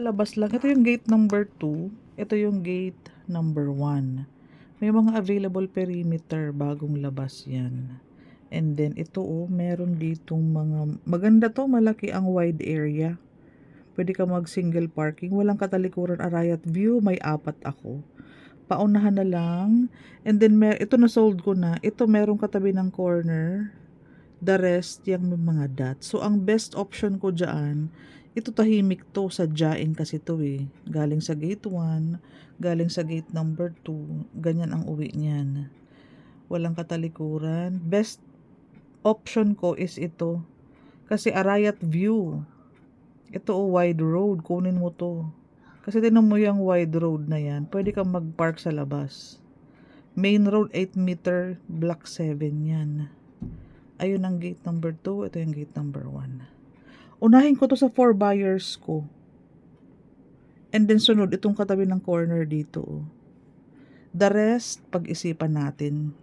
Palabas lang. Ito yung gate number 2. Ito yung gate number 1. May mga available perimeter bagong labas yan. And then ito meron ditong mga maganda to, malaki ang wide area. Pwede ka mag single parking, walang katalikuran arayat view, may 4 ako. Paunahan na lang. And then ito na sold ko na. Ito merong katabi ng corner. The rest yung may mga dots. So ang best option ko diyan, ito tahimik to, sadyain kasi to eh. Galing sa gate 1, galing sa gate number 2, ganyan ang uwi niyan. Walang katalikuran. Best option ko is ito. Kasi arayat view. Ito wide road, kunin mo to. Kasi tinan mo yung wide road na yan, pwede kang mag-park sa labas. Main road 8 meter, block 7 yan. Ayun ang gate number 2, ito yung gate number 1. Unahin ko to sa 4 buyers ko. And then sunod, itong katabi ng corner dito. The rest, pag-isipan natin.